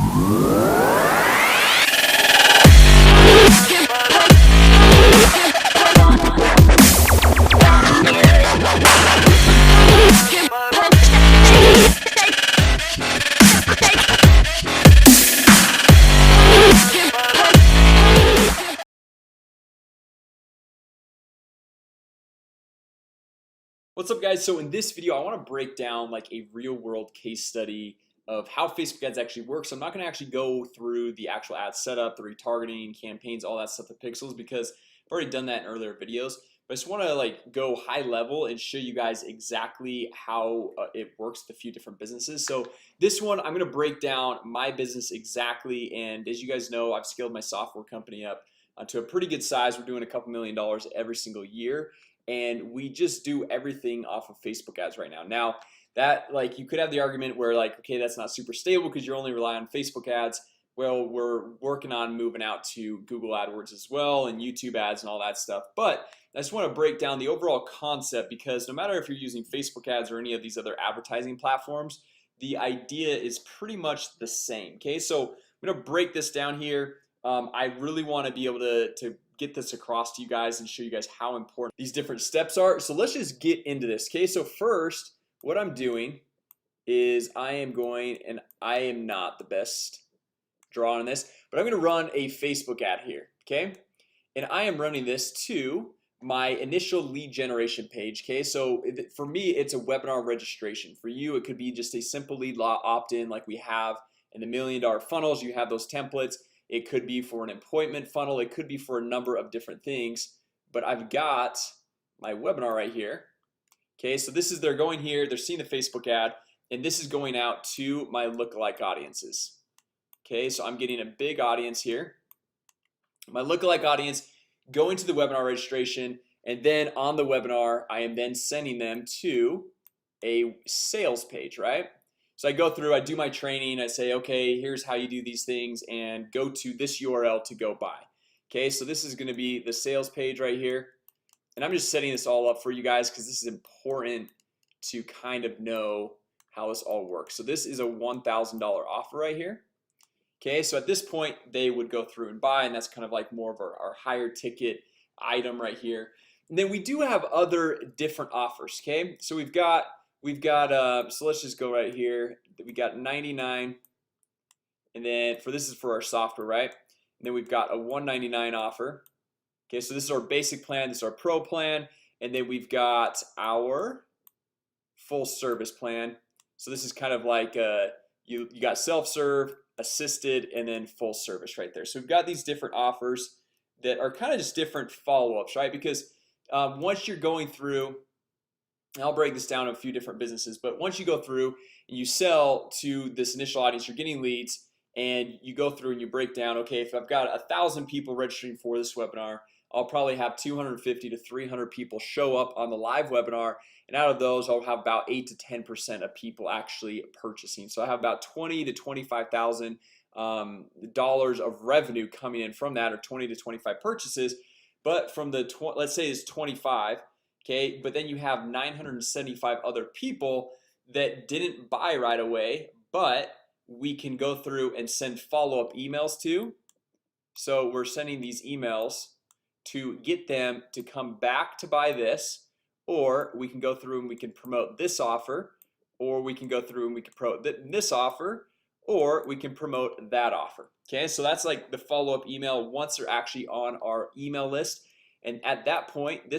What's up, guys? So in this video I want to break down like a real-world case study of how Facebook ads actually work. So I'm not going to actually go through the actual ad setup, the retargeting campaigns, all that stuff, the pixels, because I've already done that in earlier videos. But I just want to like go high level and show you guys exactly how it works with a few different businesses. So this one I'm going to break down my business exactly, and as you guys know, I've scaled my software company up to a pretty good size. We're doing a couple $1 million every single year, and we just do everything off of Facebook ads right now. That, like, you could have the argument where like, okay, that's not super stable because you're only relying on Facebook ads. Well, we're working on moving out to Google AdWords as well, and YouTube ads and all that stuff. But I just want to break down the overall concept, because no matter if you're using Facebook ads or any of these other advertising platforms, the idea is pretty much the same. Okay, so I'm gonna break this down here. I really want to be able to get this across to you guys and show you guys how important these different steps are. So let's just get into this. Okay, so first what I'm doing is I am not the best draw on this, but I'm gonna run a Facebook ad here. Okay, and I am running this to my initial lead generation page. Okay, so for me it's a webinar registration. For you it could be just a simple lead opt-in like we have in the $1 million funnels. You have those templates. It could be for an appointment funnel. It could be for a number of different things, but I've got my webinar right here. Okay, so this is, they're going here, they're seeing the Facebook ad, and this is going out to my lookalike audiences. Okay, so I'm getting a big audience here, my lookalike audience going to the webinar registration, and then on the webinar I am then sending them to a sales page, right? So I go through, I do my training, I say, okay, here's how you do these things, and go to this URL to go buy. Okay, so this is going to be the sales page right here, and I'm just setting this all up for you guys because this is important to kind of know how this all works. So this is a $1,000 offer right here. Okay, so at this point they would go through and buy, and that's kind of like more of our higher ticket item right here. And then we do have other different offers. Okay, so we've got so let's just go right here. We got 99, and then this is for our software, right? And then we've got a 199 offer. Okay, so this is our basic plan, this is our pro plan, and then we've got our full service plan. So this is kind of like you got self-serve, assisted, and then full service right there. So we've got these different offers that are kind of just different follow-ups, right? Because once you're going through, and I'll break this down to a few different businesses, but once you go through and you sell to this initial audience, you're getting leads, and you go through and you break down, okay, if I've got 1,000 people registering for this webinar, I'll probably have 250 to 300 people show up on the live webinar, and out of those I'll have about 8 to 10% of people actually purchasing. So I have about 20 to 25,000 dollars of revenue coming in from that, or 20 to 25 purchases. But from the let's say it's 25. Okay, but then you have 975 other people that didn't buy right away, but we can go through and send follow-up emails to. So we're sending these emails to get them to come back to buy this, or we can go through and we can promote this offer, or we can go through and we can promote this offer, or we can promote that offer. Okay, so that's like the follow-up email once they're actually on our email list. And at that point,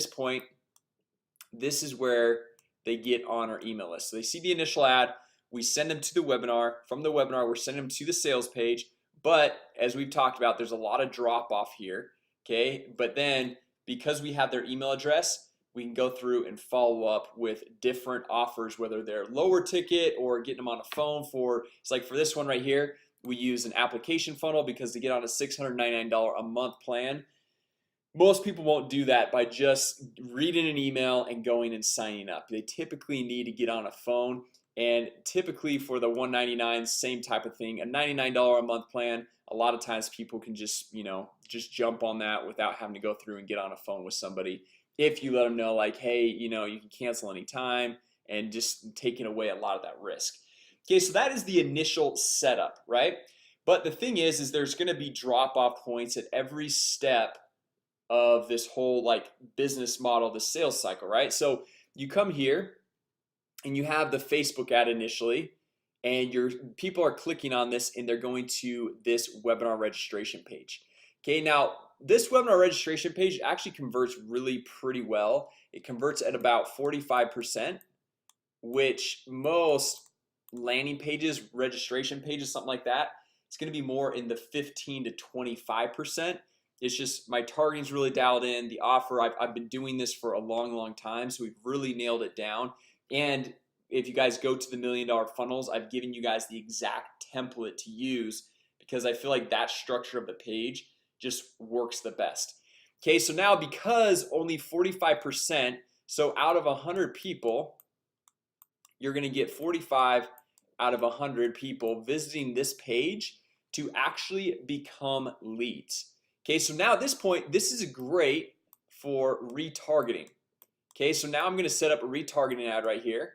this is where they get on our email list. So they see the initial ad, we send them to the webinar. From the webinar, we're sending them to the sales page. But as we've talked about, there's a lot of drop off here. Okay, but then because we have their email address, we can go through and follow up with different offers, whether they're lower ticket or getting them on a phone. It's like for this one right here, we use an application funnel, because to get on a $699 a month plan, most people won't do that by just reading an email and going and signing up. They typically need to get on a phone, and typically for the $199, same type of thing, a $99 a month plan. A lot of times people can just just jump on that without having to go through and get on a phone with somebody, if you let them know like, hey, you can cancel anytime, and just taking away a lot of that risk. Okay, so that is the initial setup, right? But the thing is there's gonna be drop-off points at every step of this whole like business model, the sales cycle, right? So you come here and you have the Facebook ad initially, and your people are clicking on this and they're going to this webinar registration page. Okay, now this webinar registration page actually converts really pretty well. It converts at about 45%, which most landing pages, registration pages, something like that, it's going to be more in the 15 to 25%. It's just my targeting is really dialed in. The offer, I've been doing this for a long time, so we've really nailed it down. And if you guys go to the $1 Million Funnels, I've given you guys the exact template to use because I feel like that structure of the page just works the best. Okay, so now because only 45%, so out of 100 people, you're gonna get 45 out of 100 people visiting this page to actually become leads. Okay, so now at this point, this is great for retargeting. Okay, so now I'm gonna set up a retargeting ad right here,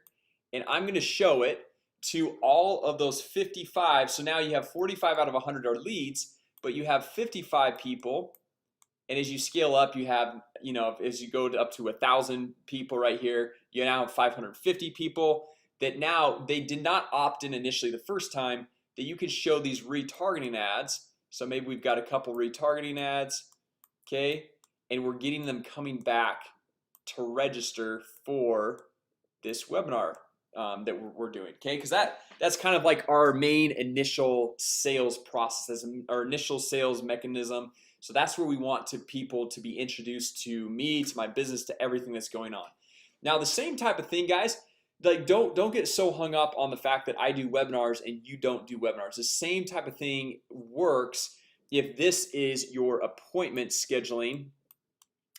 and I'm gonna show it to all of those 55. So now you have 45 out of 100 are leads, but you have 55 people. And as you scale up, you have, you know, as you go up to 1,000 people right here, you now have 550 people that now they did not opt in initially the first time, that you can show these retargeting ads. So maybe we've got a couple retargeting ads, okay, and we're getting them coming back to register for this webinar that we're doing, okay, because that's kind of like our main initial sales process, our initial sales mechanism. So that's where we want people to be introduced to me, to my business, to everything that's going on. Now the same type of thing, guys, like don't get so hung up on the fact that I do webinars and you don't do webinars. The same type of thing works if this is your appointment scheduling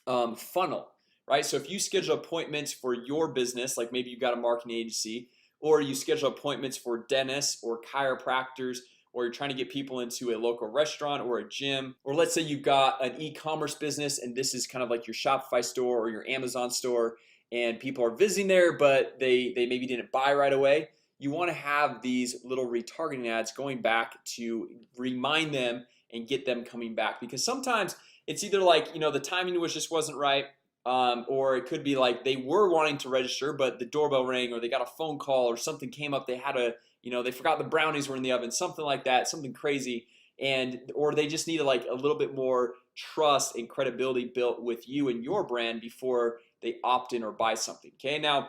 funnel, right? So if you schedule appointments for your business, like maybe you've got a marketing agency, or you schedule appointments for dentists or chiropractors, or you're trying to get people into a local restaurant or a gym, or let's say you've got an e-commerce business and this is kind of like your Shopify store or your Amazon store, and people are visiting there but they maybe didn't buy right away. You want to have these little retargeting ads going back to remind them and get them coming back, because sometimes it's either like, you know, the timing just wasn't right, or it could be like they were wanting to register but the doorbell rang, or they got a phone call, or something came up, they had a, you know, they forgot the brownies were in the oven, something like that, something crazy, and or they just needed like a little bit more trust and credibility built with you and your brand before they opt in or buy something. Okay, now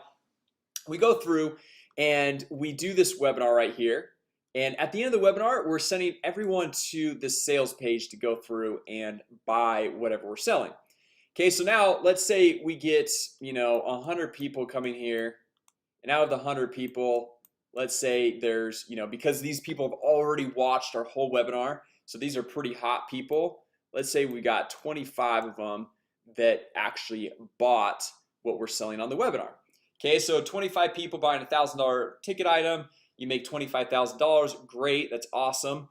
we go through and we do this webinar right here, and at the end of the webinar we're sending everyone to the sales page to go through and buy whatever we're selling. Okay, so now let's say we get, you know, 100 people coming here, and out of the 100 people, let's say there's, you know, because these people have already watched our whole webinar, so these are pretty hot people. Let's say we got 25 of them that actually bought what we're selling on the webinar. Okay, so 25 people buying a $1,000 ticket item, you make $25,000. Great, that's awesome.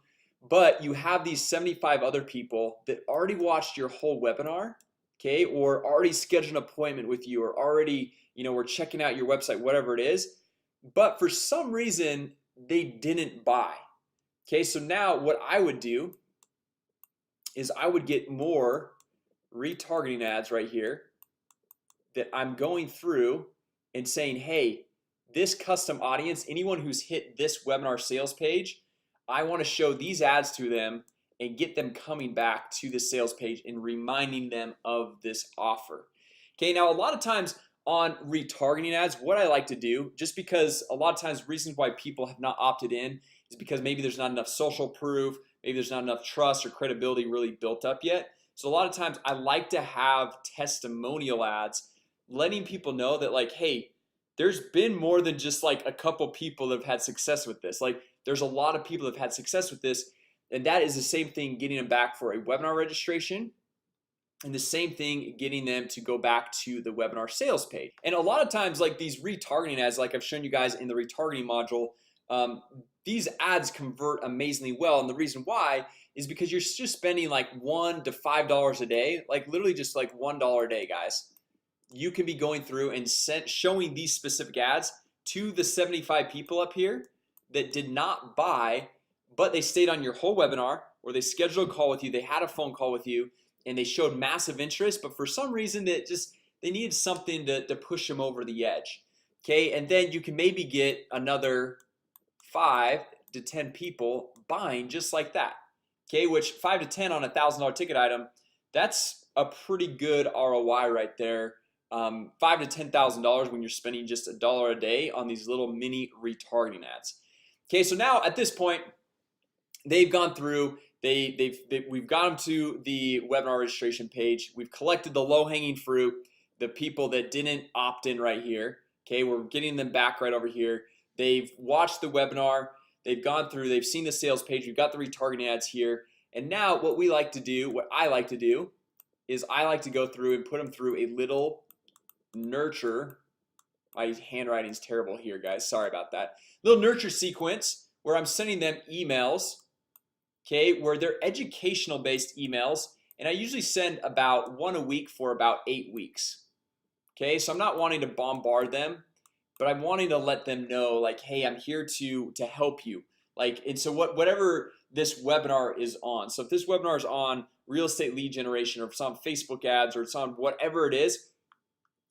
But you have these 75 other people that already watched your whole webinar, okay, or already scheduled an appointment with you, or already, you know, we're checking out your website, whatever it is, but for some reason they didn't buy. Okay, so now what I would do is I would get more retargeting ads right here that I'm going through and saying, hey, this custom audience, anyone who's hit this webinar sales page, I want to show these ads to them and get them coming back to the sales page and reminding them of this offer. Okay, now a lot of times on retargeting ads, what I like to do, just because a lot of times reasons why people have not opted in is because maybe there's not enough social proof, maybe there's not enough trust or credibility really built up yet. So a lot of times I like to have testimonial ads letting people know that, like, hey, there's been more than just like a couple people that have had success with this. Like, there's a lot of people that have had success with this, and that is the same thing getting them back for a webinar registration, and the same thing getting them to go back to the webinar sales page. And a lot of times, like these retargeting ads, like I've shown you guys in the retargeting module, these ads convert amazingly well. And the reason why is because you're just spending like $1 to $5 a day, like literally just like $1 a day, guys. You can be going through and showing these specific ads to the 75 people up here that did not buy but they stayed on your whole webinar, or they scheduled a call with you, they had a phone call with you, and they showed massive interest, but for some reason that just they needed something to push them over the edge. Okay, and then you can maybe get another 5 to 10 people buying just like that. Okay, which 5 to 10 on $1,000 ticket item, that's a pretty good ROI right there. $5 to $10,000 when you're spending just $1 a day on these little mini retargeting ads. Okay, so now at this point they've gone through, we've got them to the webinar registration page. We've collected the low-hanging fruit, the people that didn't opt in right here. Okay, we're getting them back right over here. They've watched the webinar, they've gone through, they've seen the sales page, we've got the retargeting ads here. And now what we like to do, what I like to do, is I like to go through and put them through a little nurture. My handwriting's terrible here, guys, sorry about that. Little nurture sequence where I'm sending them emails, okay, where they're educational based emails, and I usually send about 1 a week for about 8 weeks. Okay, so I'm not wanting to bombard them, but I'm wanting to let them know, like, hey, I'm here to help you. Like, and so whatever this webinar is on, so if this webinar is on real estate lead generation, or if it's on Facebook ads, or it's on whatever it is,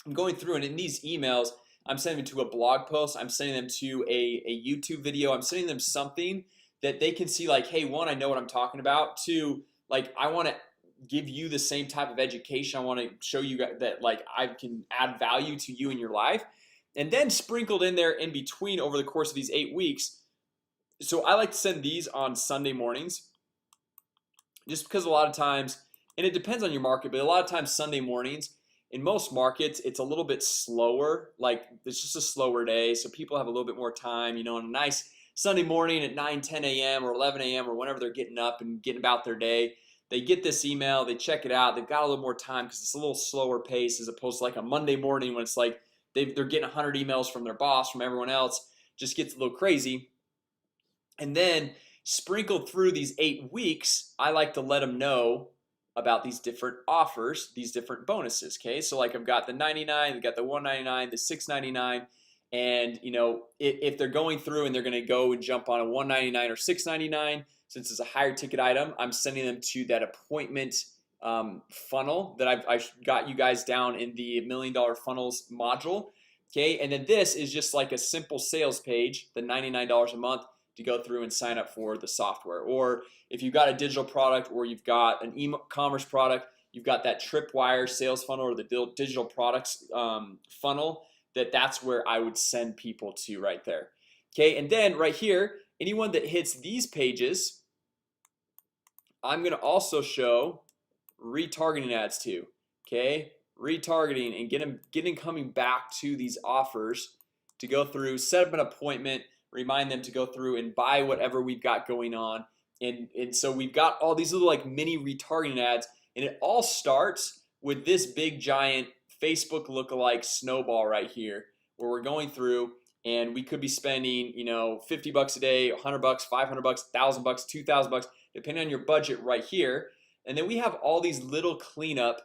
I'm going through, and in these emails I'm sending them to a blog post, I'm sending them to a YouTube video, I'm sending them something that they can see, like, hey, 1, I know what I'm talking about. 2, like, I want to give you the same type of education. I want to show you guys that, like, I can add value to you in your life. And then sprinkled in there in between over the course of these 8 weeks, so I like to send these on Sunday mornings, just because a lot of times, and it depends on your market, but a lot of times Sunday mornings in most markets it's a little bit slower. Like, it's just a slower day, so people have a little bit more time, you know, on a nice Sunday morning at 9-10 a.m. or 11 a.m. or whenever they're getting up and getting about their day. They get this email, they check it out, they've got a little more time because it's a little slower pace as opposed to like a Monday morning when it's like they're getting 100 emails from their boss, from everyone else. Just gets a little crazy. And then sprinkled through these 8 weeks, I like to let them know about these different offers, these different bonuses. Okay, so like I've got the 99, I've got the 199, the 699, and you know, if they're going through and they're gonna go and jump on a 199 or 699, since it's a higher ticket item, I'm sending them to that appointment funnel that I've got you guys down in the $1 Million Funnels module. Okay, and then this is just like a simple sales page, the $99 a month to go through and sign up for the software. Or if you've got a digital product, or you've got an e-commerce product, you've got that tripwire sales funnel or the digital products funnel, that's where I would send people to right there. Okay, and then right here, anyone that hits these pages, I'm gonna also show retargeting ads to. Okay, retargeting and getting coming back to these offers to go through, set up an appointment, remind them to go through and buy whatever we've got going on. And so we've got all these little like mini retargeting ads, and it all starts with this big giant Facebook lookalike snowball right here, where we're going through and we could be spending, you know, 50 bucks a day, 100 bucks, 500 bucks, 1,000 bucks, 2,000 bucks, depending on your budget right here. And then we have all these little cleanup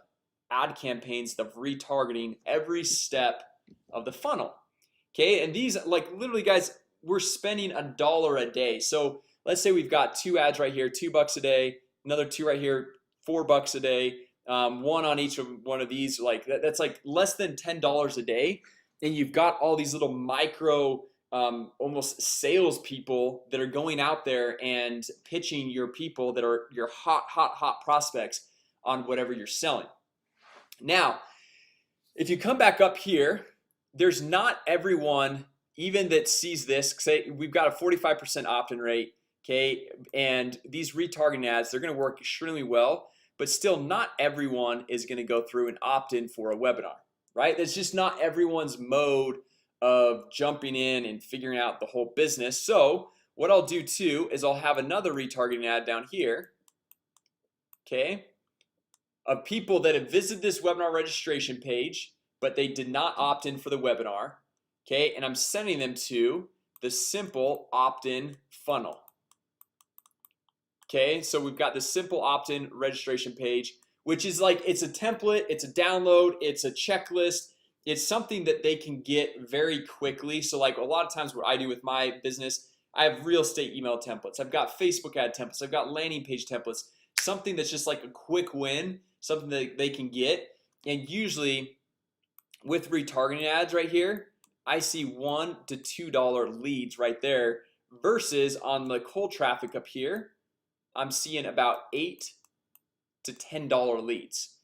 ad campaigns of retargeting every step of the funnel. Okay, and these, like, literally, guys, we're spending $1 a day. So let's say we've got 2 ads right here, $2 a day, another 2 right here, $4 a day, 1 on each of one of these. Like that's like less than $10 a day, and you've got all these little micro almost sales people that are going out there and pitching your people that are your hot prospects on whatever you're selling. Now, if you come back up here, there's not everyone even that sees this. Say we've got a 45% opt-in rate, okay, and these retargeting ads, they're going to work extremely well, but still not everyone is going to go through and opt in for a webinar, right? That's just not everyone's mode of jumping in and figuring out the whole business. So what I'll do too is I'll have another retargeting ad down here, okay, of people that have visited this webinar registration page, but they did not opt in for the webinar. Okay, and I'm sending them to the simple opt-in funnel. Okay, so we've got the simple opt-in registration page, which is like, it's a template, it's a download, it's a checklist, it's something that they can get very quickly. So like a lot of times what I do with my business, I have real estate email templates, I've got Facebook ad templates, I've got landing page templates, something that's just like a quick win, something that they can get. And usually with retargeting ads right here, I see $1 to $2 leads right there, versus on the cold traffic up here, I'm seeing about $8 to $10 leads.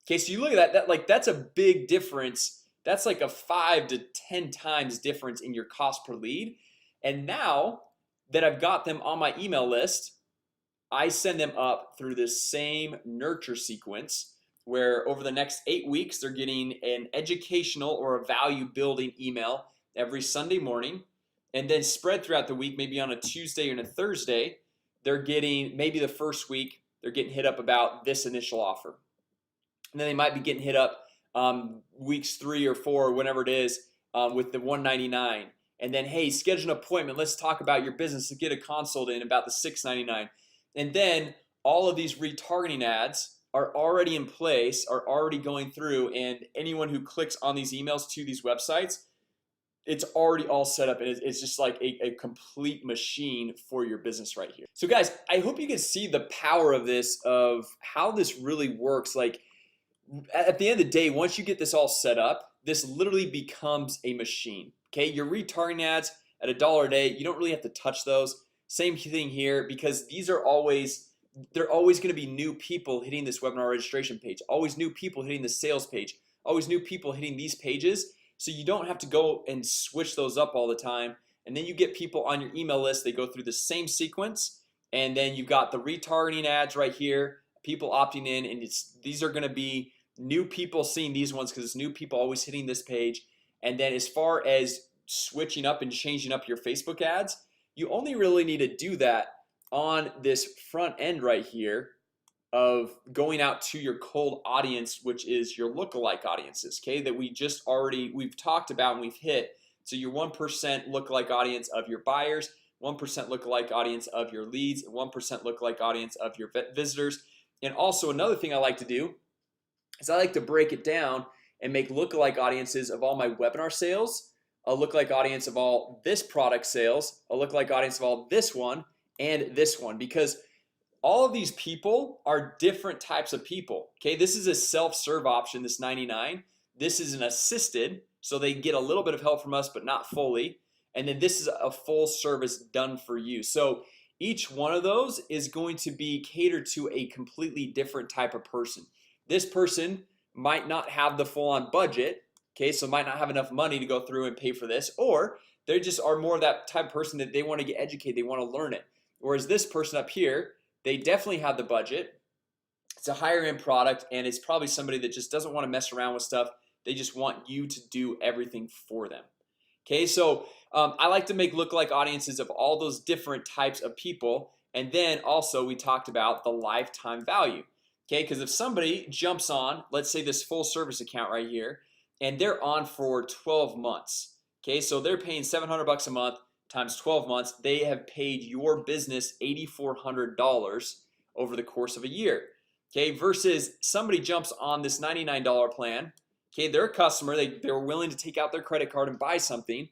Okay, so you look at that, that's a big difference. That's like a 5 to 10 times difference in your cost per lead. And now that I've got them on my email list, I send them up through this same nurture sequence, where over the next 8 weeks they're getting an educational or a value building email every Sunday morning, and then spread throughout the week. Maybe on a Tuesday and a Thursday, they're getting, maybe the first week they're getting hit up about this initial offer, and then they might be getting hit up weeks 3 or 4 or whenever it is, with the $199. And then, hey, schedule an appointment, let's talk about your business, to get a consult in about the $699. And then all of these retargeting ads are already in place, are already going through, and anyone who clicks on these emails to these websites, it's already all set up, and it's just like a complete machine for your business right here. So guys, I hope you can see the power of this, of how this really works. Like, at the end of the day, once you get this all set up, this literally becomes a machine. Okay, your retargeting ads at $1 a day, you don't really have to touch those. Same thing here, because these are always, they're always going to be new people hitting this webinar registration page, always new people hitting the sales page, always new people hitting these pages. So you don't have to go and switch those up all the time. And then you get people on your email list, they go through the same sequence, and then you've got the retargeting ads right here, people opting in, and these are going to be new people seeing these ones, because it's new people always hitting this page. And then as far as switching up and changing up your Facebook ads, you only really need to do that on this front end right here of going out to your cold audience, which is your lookalike audiences, okay, that we've talked about and we've hit. So your 1% lookalike audience of your buyers, 1% lookalike audience of your leads, 1% lookalike audience of your visitors. And also another thing I like to do is I like to break it down and make lookalike audiences of all my webinar sales, a lookalike audience of all this product sales, a lookalike audience of all this one and this one, because all of these people are different types of people. Okay, this is a self-serve option, this 99. This is an assisted, so they get a little bit of help from us but not fully. And then this is a full service done for you. So each one of those is going to be catered to a completely different type of person. This person might not have the full-on budget, okay, so might not have enough money to go through and pay for this, or they just are more of that type of person that they want to get educated, they want to learn it. Whereas this person up here, they definitely have the budget. It's a higher end product, and it's probably somebody that just doesn't want to mess around with stuff. They just want you to do everything for them. Okay, so I like to make lookalike audiences of all those different types of people. And then also we talked about the lifetime value. Okay, because if somebody jumps on, let's say this full service account right here, and they're on for 12 months. Okay, so they're paying $700 a month times 12 months. They have paid your business $8,400 over the course of a year. Okay, versus somebody jumps on this $99 plan. Okay, they're a customer, they're willing to take out their credit card and buy something,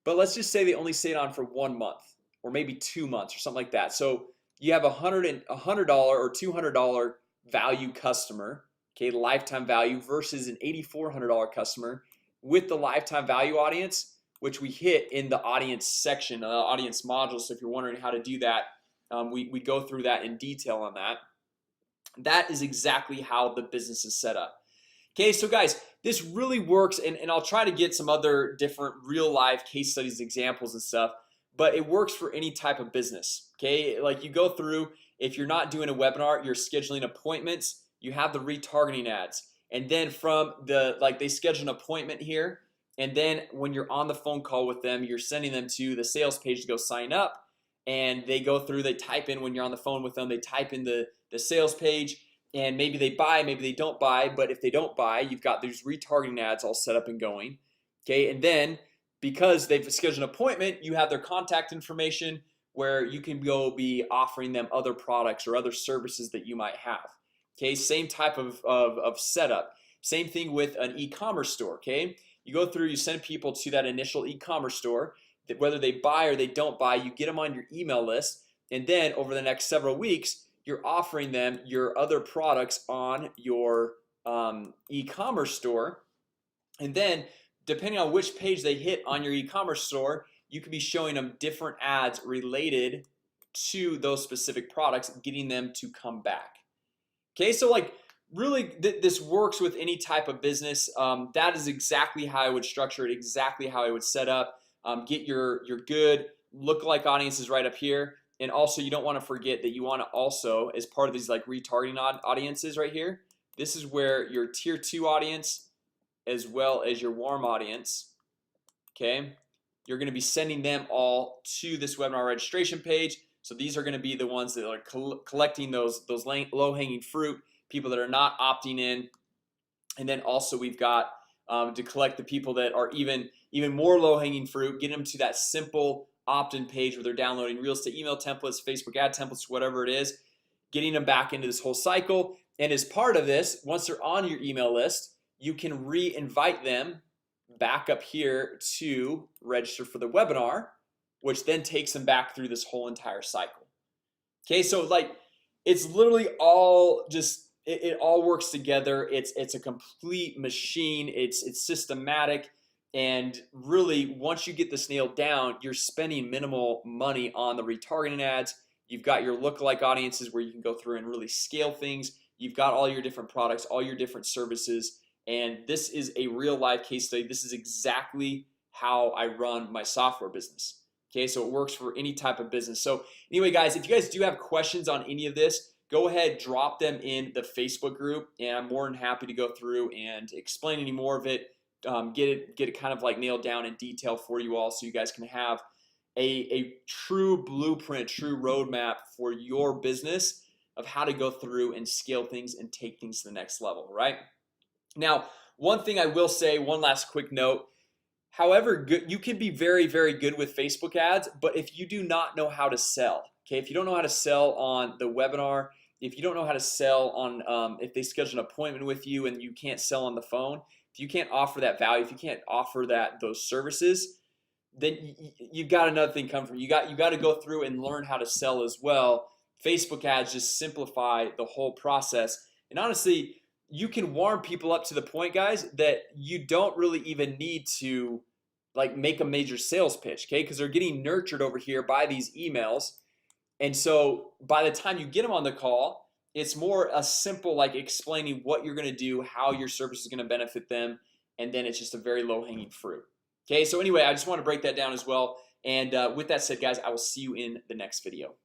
but let's just say they only stayed on for 1 month or maybe 2 months or something like that. So you have a $100 or $200 value customer, okay, lifetime value, versus an $8,400 customer with the lifetime value audience, which we hit in the audience section, audience module. So if you're wondering how to do that, we go through that in detail on that. That is exactly how the business is set up. Okay, so guys, this really works, and I'll try to get some other different real-life case studies, examples and stuff, but it works for any type of business. Okay, like you go through, if you're not doing a webinar, you're scheduling appointments, you have the retargeting ads, and then from the, like, they schedule an appointment here, and then when you're on the phone call with them, you're sending them to the sales page to go sign up, and they go through, they type in, when you're on the phone with them, they type in the sales page, and maybe they buy, maybe they don't buy. But if they don't buy, you've got these retargeting ads all set up and going. Okay, and then because they've scheduled an appointment, you have their contact information where you can go be offering them other products or other services that you might have. Okay, same type of setup. Same thing with an e-commerce store. Okay, you go through, you send people to that initial e-commerce store. whether they buy or they don't buy, you get them on your email list. And then over the next several weeks, you're offering them your other products on your e-commerce store. And then depending on which page they hit on your e-commerce store, you could be showing them different ads related to those specific products, getting them to come back. Okay, so like really this works with any type of business. That is exactly how I would structure it, exactly how I would set up. Get your good lookalike audiences right up here. And also you don't want to forget that you want to also, as part of these like retargeting audiences right here, this is where your tier 2 audience as well as your warm audience, okay, you're going to be sending them all to this webinar registration page. So these are going to be the ones that are collecting those low-hanging fruit, people that are not opting in. And then also we've got to collect the people that are even more low-hanging fruit, get them to that simple opt-in page where they're downloading real estate email templates, Facebook ad templates, whatever it is, getting them back into this whole cycle. And as part of this, once they're on your email list, you can re-invite them back up here to register for the webinar, which then takes them back through this whole entire cycle. Okay, so like it's literally all just it all works together. It's a complete machine. It's systematic. And really, once you get this nailed down, you're spending minimal money on the retargeting ads. You've got your lookalike audiences where you can go through and really scale things. You've got all your different products, all your different services. And this is a real life case study. This is exactly how I run my software business. Okay, so it works for any type of business. So anyway, guys, if you guys do have questions on any of this, go ahead, drop them in the Facebook group, and I'm more than happy to go through and explain any more of it. Get it kind of like nailed down in detail for you all, so you guys can have a true blueprint, true roadmap for your business of how to go through and scale things and take things to the next level. Right now, one thing I will say, one last quick note. However good you can be, very good with Facebook ads, but if you do not know how to sell, okay, if you don't know how to sell on the webinar, if you don't know how to sell on if they schedule an appointment with you and you can't sell on the phone, if you can't offer that value, if you can't offer those services, then you've got another thing coming from you. You got to go through and learn how to sell as well. Facebook ads just simplify the whole process. And honestly, you can warm people up to the point, guys, that you don't really even need to like make a major sales pitch, okay? Because they're getting nurtured over here by these emails. And so by the time you get them on the call, it's more a simple like explaining what you're gonna do, how your service is gonna benefit them, and then it's just a very low-hanging fruit. Okay, so anyway, I just want to break that down as well. And with that said, guys, I will see you in the next video.